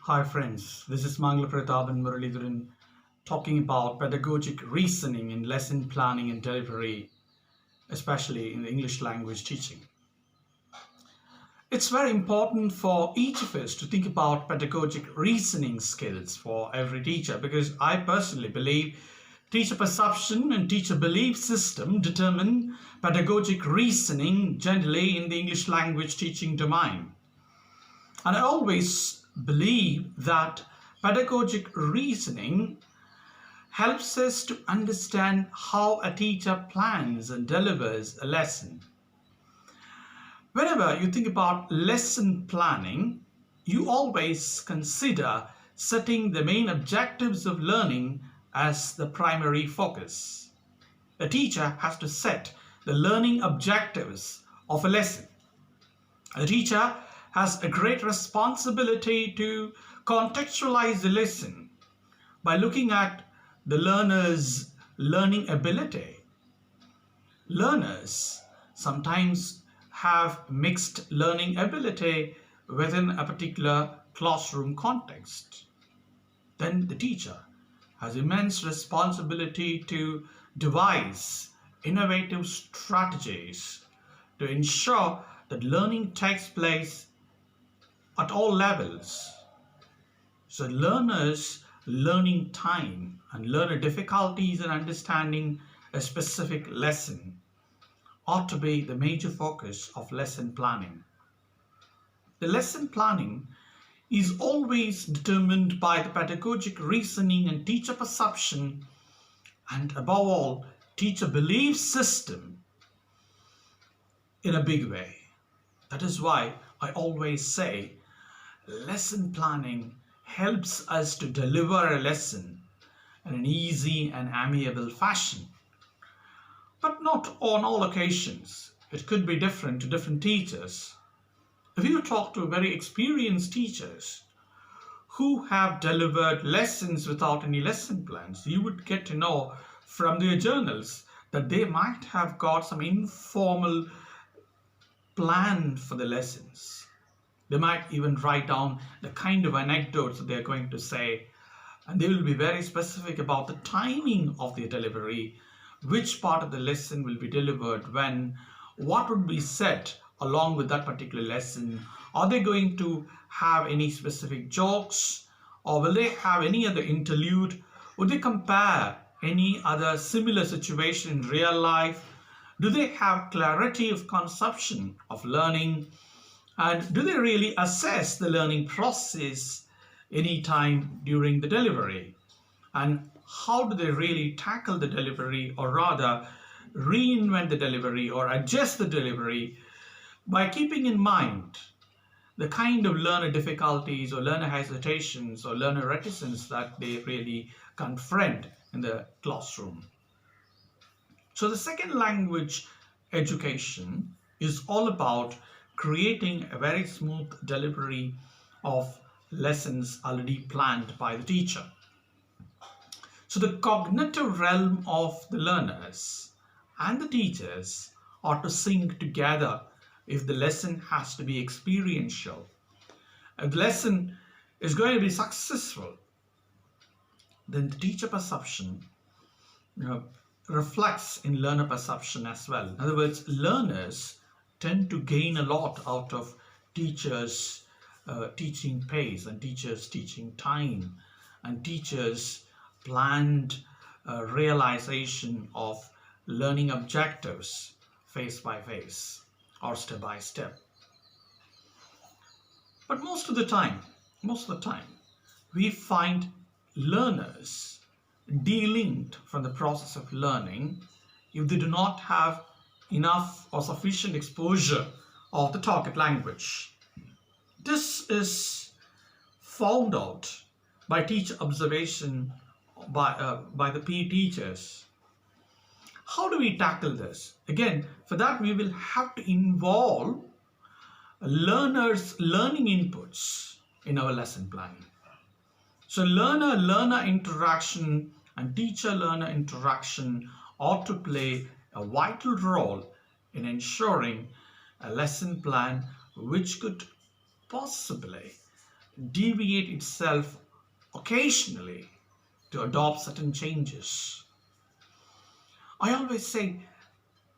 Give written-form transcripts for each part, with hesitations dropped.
Hi friends, this is Mangalaprathaban talking about pedagogic reasoning in lesson planning and delivery, especially in the English language teaching. It's very important for each of us to think about pedagogic reasoning skills for every teacher because I personally believe teacher perception and teacher belief system determine pedagogic reasoning generally in the English language teaching domain. And I always believe that pedagogic reasoning helps us to understand how a teacher plans and delivers a lesson. Whenever you think about lesson planning, you always consider setting the main objectives of learning as the primary focus. A teacher has to set the learning objectives of a lesson. A teacher has a great responsibility to contextualize the lesson by looking at the learner's learning ability. Learners sometimes have mixed learning ability within a particular classroom context. Then the teacher has immense responsibility to devise innovative strategies to ensure that learning takes place at all levels. So learners' learning time and learner difficulties in understanding a specific lesson ought to be the major focus of lesson planning. The lesson planning is always determined by the pedagogic reasoning and teacher perception and above all teacher belief system in a big way. That is why I always say lesson planning helps us to deliver a lesson in an easy and amiable fashion. But not on all occasions. It could be different to different teachers. If you talk to very experienced teachers who have delivered lessons without any lesson plans, you would get to know from their journals that they might have got some informal plan for the lessons. They might even write down the kind of anecdotes that they're going to say, and they will be very specific about the timing of their delivery, which part of the lesson will be delivered when, what would be said along with that particular lesson. Are they going to have any specific jokes, or will they have any other interlude? Would they compare any other similar situation in real life? Do they have clarity of conception of learning? And do they really assess the learning process any time during the delivery? And how do they really tackle the delivery, or rather reinvent the delivery or adjust the delivery by keeping in mind the kind of learner difficulties or learner hesitations or learner reticence that they really confront in the classroom? So the second language education is all about creating a very smooth delivery of lessons already planned by the teacher. So the cognitive realm of the learners and the teachers are to sync together if the lesson has to be experiential. If the lesson is going to be successful, then the teacher perception reflects in learner perception as well. In other words, learners tend to gain a lot out of teachers' teaching pace and teachers' teaching time and teachers' planned realization of learning objectives phase by phase or step by step. But most of the time, we find learners de-linked from the process of learning if they do not have enough or sufficient exposure of the target language. This is found out by teacher observation by the PE teachers. How do we tackle this? Again, for that we will have to involve learners' learning inputs in our lesson planning. So learner-learner interaction and teacher-learner interaction ought to play a vital role in ensuring a lesson plan which could possibly deviate itself occasionally to adopt certain changes. I always say,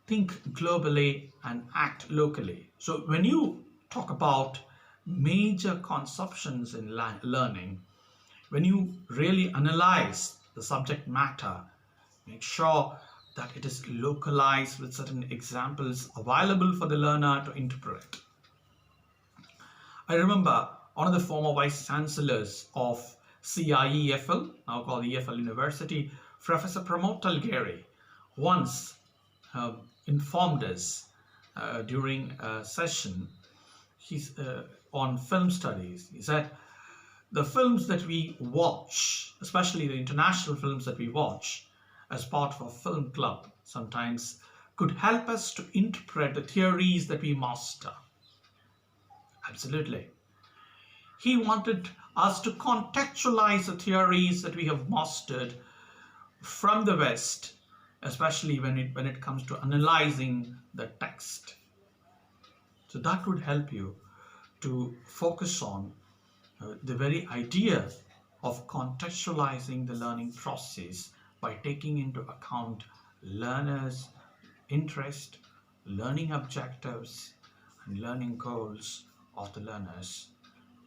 think globally and act locally. So when you talk about major conceptions in learning, when you really analyze the subject matter, make sure that it is localized with certain examples available for the learner to interpret. I remember one of the former vice chancellors of CIEFL, now called EFL University, Professor Pramod Talgeri, once informed us during a session on film studies. He said, the films that we watch, especially the international films that we watch as part of a film club, sometimes could help us to interpret the theories that we master. Absolutely. He wanted us to contextualize the theories that we have mastered from the West, especially when it comes to analyzing the text. So that would help you to focus on the very idea of contextualizing the learning process by taking into account learners' interest, learning objectives, and learning goals of the learners,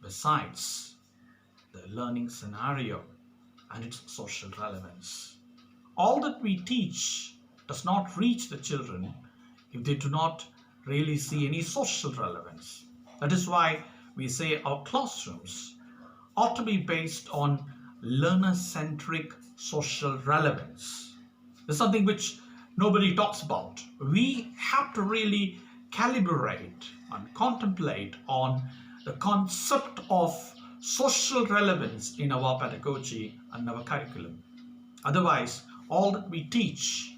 besides the learning scenario and its social relevance. All that we teach does not reach the children if they do not really see any social relevance. That is why we say our classrooms ought to be based on learner-centric social relevance. There's something which nobody talks about. We have to really calibrate and contemplate on the concept of social relevance in our pedagogy and our curriculum. Otherwise, all that we teach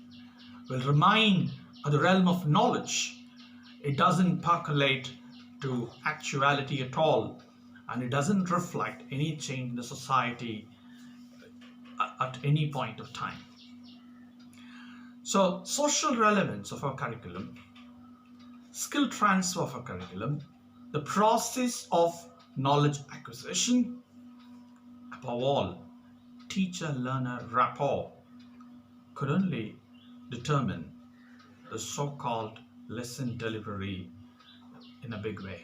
will remain at the realm of knowledge. It doesn't percolate to actuality at all, and it doesn't reflect any change in the society at any point of time. So, social relevance of our curriculum, skill transfer of our curriculum, the process of knowledge acquisition, above all, teacher-learner rapport could only determine the so-called lesson delivery in a big way.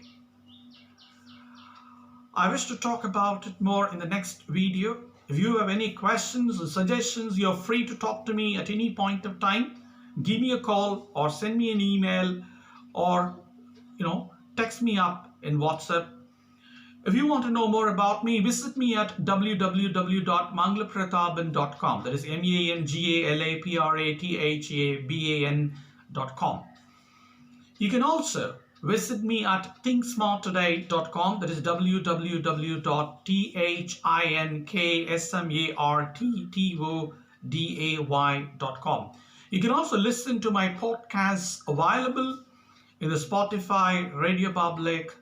I wish to talk about it more in the next video. If you have any questions or suggestions, you're free to talk to me at any point of time. Give me a call or send me an email or text me up in WhatsApp. If you want to know more about me, visit me at www.mangalaprathaban.com. That is MANGALAPRATHABAN.com. You can also visit me at thinksmarttoday.com. That is www.thinksmarttoday.com. You can also listen to my podcasts available in the Spotify, Radio Public,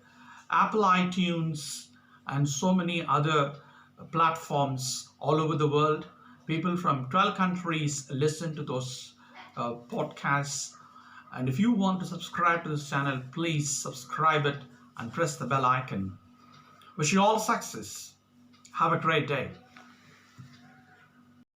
Apple iTunes, and so many other platforms all over the world. People from 12 countries listen to those podcasts. And if you want to subscribe to this channel, please subscribe it and press the bell icon. Wish you all success. Have a great day.